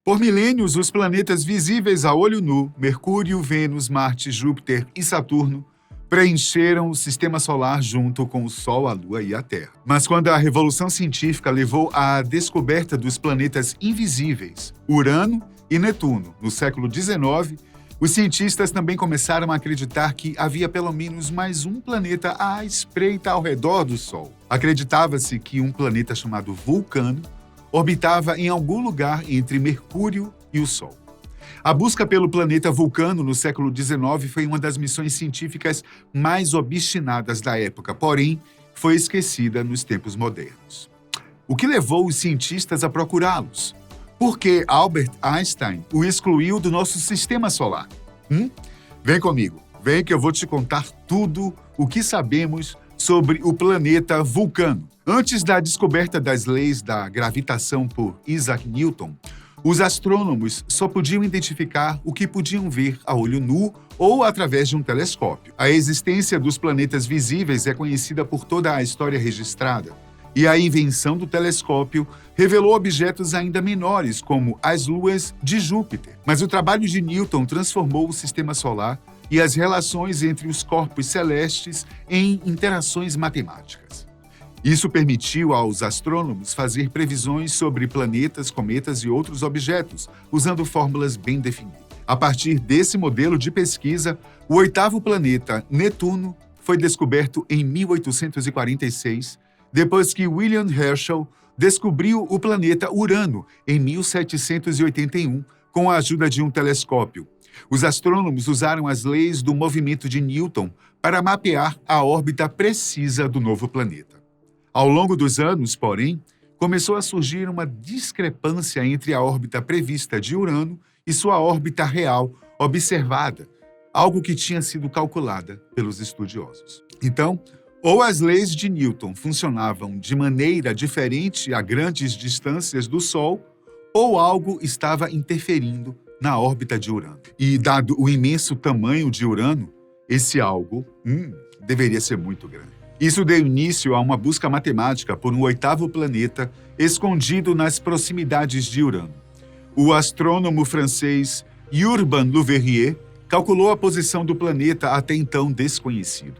Por milênios, os planetas visíveis a olho nu, Mercúrio, Vênus, Marte, Júpiter e Saturno, preencheram o sistema solar junto com o Sol, a Lua e a Terra. Mas quando a Revolução Científica levou à descoberta dos planetas invisíveis, Urano e Netuno, no século XIX, os cientistas também começaram a acreditar que havia pelo menos mais um planeta à espreita ao redor do Sol. Acreditava-se que um planeta chamado Vulcano orbitava em algum lugar entre Mercúrio e o Sol. A busca pelo planeta Vulcano no século XIX foi uma das missões científicas mais obstinadas da época, porém, foi esquecida nos tempos modernos. O que levou os cientistas a procurá-los? Por que Albert Einstein o excluiu do nosso sistema solar? Vem comigo, vem que eu vou te contar tudo o que sabemos sobre o planeta Vulcano. Antes da descoberta das leis da gravitação por Isaac Newton, os astrônomos só podiam identificar o que podiam ver a olho nu ou através de um telescópio. A existência dos planetas visíveis é conhecida por toda a história registrada, e a invenção do telescópio revelou objetos ainda menores, como as luas de Júpiter. Mas o trabalho de Newton transformou o sistema solar e as relações entre os corpos celestes em interações matemáticas. Isso permitiu aos astrônomos fazer previsões sobre planetas, cometas e outros objetos, usando fórmulas bem definidas. A partir desse modelo de pesquisa, o oitavo planeta, Netuno, foi descoberto em 1846, depois que William Herschel descobriu o planeta Urano em 1781, com a ajuda de um telescópio. Os astrônomos usaram as leis do movimento de Newton para mapear a órbita precisa do novo planeta. Ao longo dos anos, porém, começou a surgir uma discrepância entre a órbita prevista de Urano e sua órbita real observada, algo que tinha sido calculada pelos estudiosos. Então, ou as leis de Newton funcionavam de maneira diferente a grandes distâncias do Sol, ou algo estava interferindo na órbita de Urano. E, dado o imenso tamanho de Urano, esse algo deveria ser muito grande. Isso deu início a uma busca matemática por um oitavo planeta escondido nas proximidades de Urano. O astrônomo francês Urbain Le Verrier calculou a posição do planeta até então desconhecido.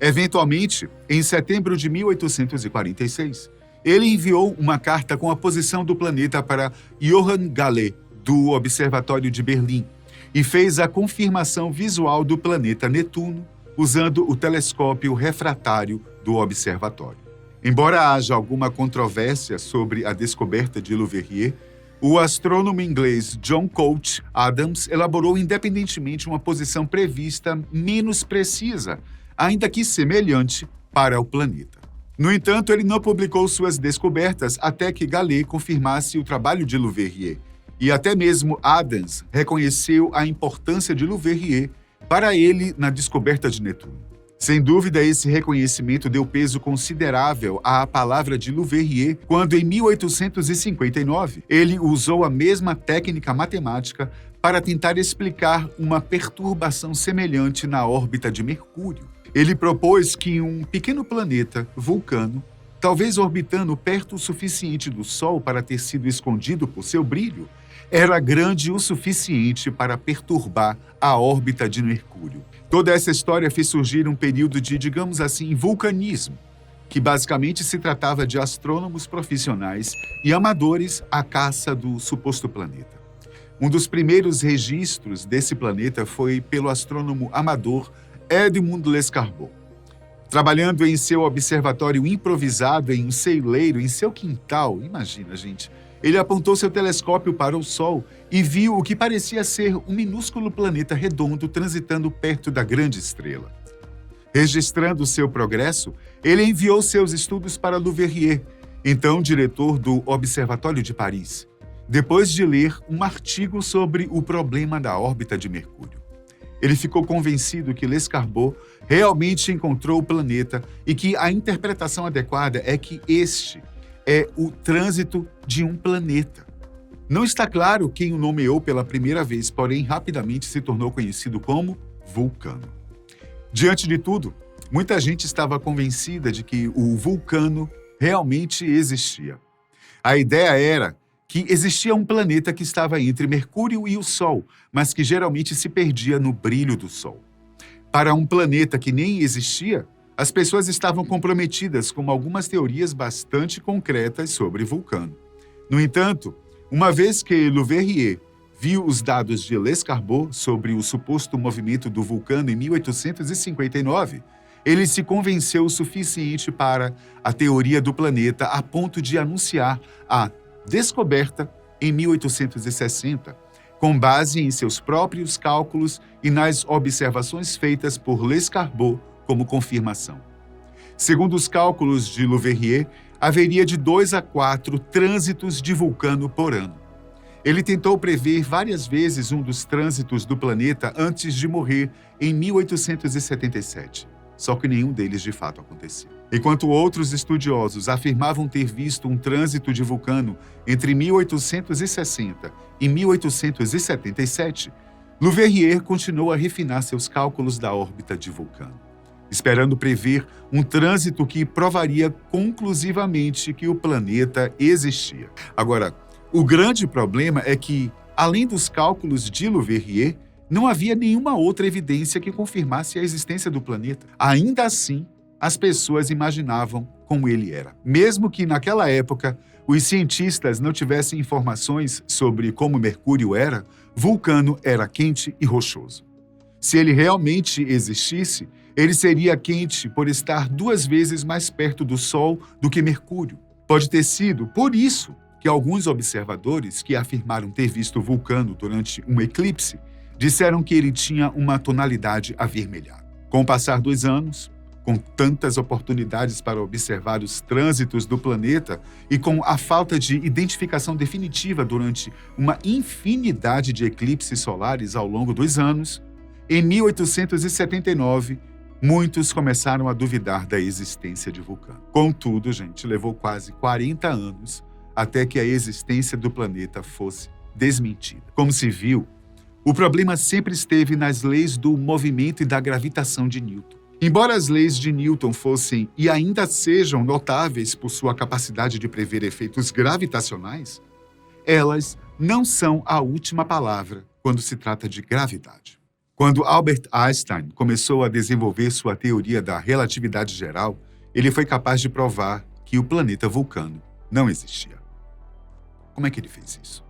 Eventualmente, em setembro de 1846, ele enviou uma carta com a posição do planeta para Johann Galle, do Observatório de Berlim, e fez a confirmação visual do planeta Netuno usando o telescópio refratário do observatório. Embora haja alguma controvérsia sobre a descoberta de Le Verrier, o astrônomo inglês John Couch Adams elaborou independentemente uma posição prevista menos precisa, ainda que semelhante, para o planeta. No entanto, ele não publicou suas descobertas até que Galle confirmasse o trabalho de Le Verrier, e até mesmo Adams reconheceu a importância de Le Verrier para ele na descoberta de Netuno. Sem dúvida, esse reconhecimento deu peso considerável à palavra de Le Verrier quando, em 1859, ele usou a mesma técnica matemática para tentar explicar uma perturbação semelhante na órbita de Mercúrio. Ele propôs que um pequeno planeta, Vulcano, talvez orbitando perto o suficiente do Sol para ter sido escondido por seu brilho, era grande o suficiente para perturbar a órbita de Mercúrio. Toda essa história fez surgir um período de, digamos assim, vulcanismo, que basicamente se tratava de astrônomos profissionais e amadores à caça do suposto planeta. Um dos primeiros registros desse planeta foi pelo astrônomo amador Edmond Lescarbot. Trabalhando em seu observatório improvisado em um ceileiro em seu quintal, imagina, gente, ele apontou seu telescópio para o Sol e viu o que parecia ser um minúsculo planeta redondo transitando perto da grande estrela. Registrando seu progresso, ele enviou seus estudos para Le Verrier, então diretor do Observatório de Paris, depois de ler um artigo sobre o problema da órbita de Mercúrio. Ele ficou convencido que Lescarbot realmente encontrou o planeta e que a interpretação adequada é que este é o trânsito de um planeta. Não está claro quem o nomeou pela primeira vez, porém rapidamente se tornou conhecido como Vulcano. Diante de tudo, muita gente estava convencida de que o Vulcano realmente existia. A ideia era que existia um planeta que estava entre Mercúrio e o Sol, mas que geralmente se perdia no brilho do Sol. Para um planeta que nem existia, as pessoas estavam comprometidas com algumas teorias bastante concretas sobre Vulcano. No entanto, uma vez que Leverrier viu os dados de Lescarbot sobre o suposto movimento do vulcano em 1859, ele se convenceu o suficiente para a teoria do planeta a ponto de anunciar a descoberta em 1860, com base em seus próprios cálculos e nas observações feitas por Lescarbot como confirmação. Segundo os cálculos de Leverrier, haveria de 2 a 4 trânsitos de vulcano por ano. Ele tentou prever várias vezes um dos trânsitos do planeta antes de morrer em 1877. Só que nenhum deles de fato aconteceu. Enquanto outros estudiosos afirmavam ter visto um trânsito de vulcano entre 1860 e 1877, Leverrier continuou a refinar seus cálculos da órbita de Vulcano, esperando prever um trânsito que provaria conclusivamente que o planeta existia. Agora, o grande problema é que, além dos cálculos de Leverrier, não havia nenhuma outra evidência que confirmasse a existência do planeta. Ainda assim, as pessoas imaginavam como ele era. Mesmo que, naquela época, os cientistas não tivessem informações sobre como Mercúrio era, Vulcano era quente e rochoso. Se ele realmente existisse, ele seria quente por estar 2 vezes mais perto do Sol do que Mercúrio. Pode ter sido por isso que alguns observadores que afirmaram ter visto Vulcano durante um eclipse disseram que ele tinha uma tonalidade avermelhada. Com o passar dos anos, com tantas oportunidades para observar os trânsitos do planeta e com a falta de identificação definitiva durante uma infinidade de eclipses solares ao longo dos anos, em 1879, muitos começaram a duvidar da existência de Vulcano. Contudo, levou quase 40 anos até que a existência do planeta fosse desmentida. Como se viu, o problema sempre esteve nas leis do movimento e da gravitação de Newton. Embora as leis de Newton fossem e ainda sejam notáveis por sua capacidade de prever efeitos gravitacionais, elas não são a última palavra quando se trata de gravidade. Quando Albert Einstein começou a desenvolver sua teoria da relatividade geral, ele foi capaz de provar que o planeta Vulcano não existia. Como é que ele fez isso?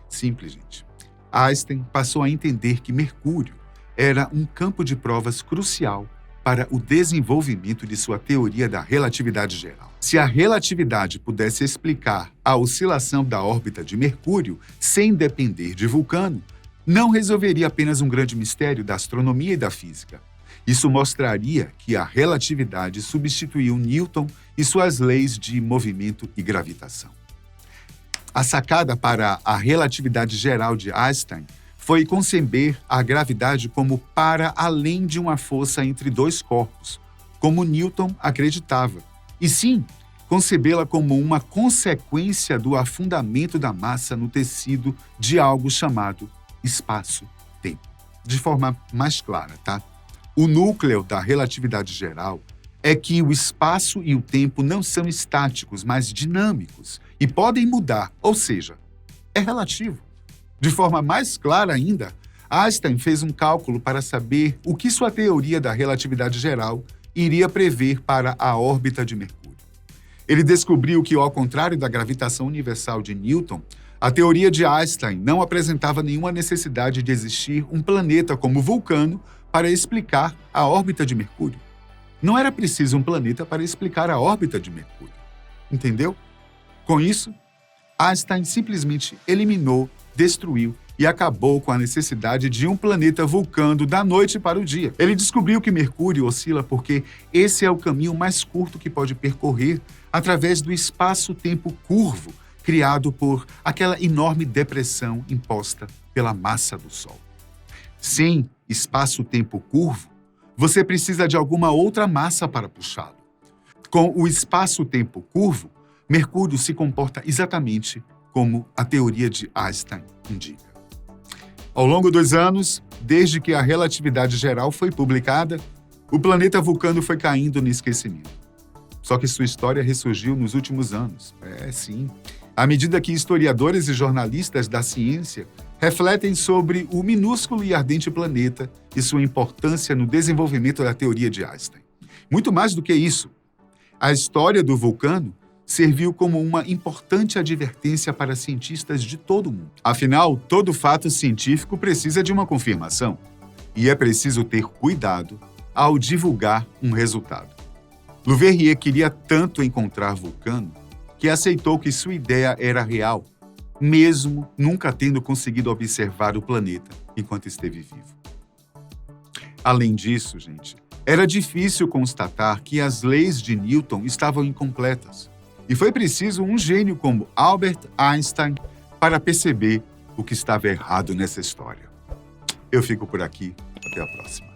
Simples, gente. Einstein passou a entender que Mercúrio era um campo de provas crucial para o desenvolvimento de sua teoria da relatividade geral. Se a relatividade pudesse explicar a oscilação da órbita de Mercúrio sem depender de Vulcano, não resolveria apenas um grande mistério da astronomia e da física. Isso mostraria que a relatividade substituiu Newton e suas leis de movimento e gravitação. A sacada para a relatividade geral de Einstein foi conceber a gravidade como para além de uma força entre 2 corpos, como Newton acreditava, e sim, concebê-la como uma consequência do afundamento da massa no tecido de algo chamado espaço-tempo. De forma mais clara, tá? O núcleo da relatividade geral é que o espaço e o tempo não são estáticos, mas dinâmicos e podem mudar, ou seja, é relativo. De forma mais clara ainda, Einstein fez um cálculo para saber o que sua teoria da relatividade geral iria prever para a órbita de Mercúrio. Ele descobriu que, ao contrário da gravitação universal de Newton, a teoria de Einstein não apresentava nenhuma necessidade de existir um planeta como Vulcano para explicar a órbita de Mercúrio. Não era preciso um planeta para explicar a órbita de Mercúrio. Entendeu? Com isso, Einstein simplesmente eliminou, destruiu e acabou com a necessidade de um planeta vulcano da noite para o dia. Ele descobriu que Mercúrio oscila porque esse é o caminho mais curto que pode percorrer através do espaço-tempo curvo criado por aquela enorme depressão imposta pela massa do Sol. Sem espaço-tempo curvo, você precisa de alguma outra massa para puxá-lo. Com o espaço-tempo curvo, Mercúrio se comporta exatamente como a teoria de Einstein indica. Ao longo dos anos, desde que a relatividade geral foi publicada, o planeta Vulcano foi caindo no esquecimento. Só que sua história ressurgiu nos últimos anos. Sim. À medida que historiadores e jornalistas da ciência refletem sobre o minúsculo e ardente planeta e sua importância no desenvolvimento da teoria de Einstein. Muito mais do que isso, a história do vulcano serviu como uma importante advertência para cientistas de todo o mundo. Afinal, todo fato científico precisa de uma confirmação, e é preciso ter cuidado ao divulgar um resultado. Leverrier queria tanto encontrar vulcano que aceitou que sua ideia era real, mesmo nunca tendo conseguido observar o planeta enquanto esteve vivo. Além disso, gente, era difícil constatar que as leis de Newton estavam incompletas. E foi preciso um gênio como Albert Einstein para perceber o que estava errado nessa história. Eu fico por aqui. Até a próxima.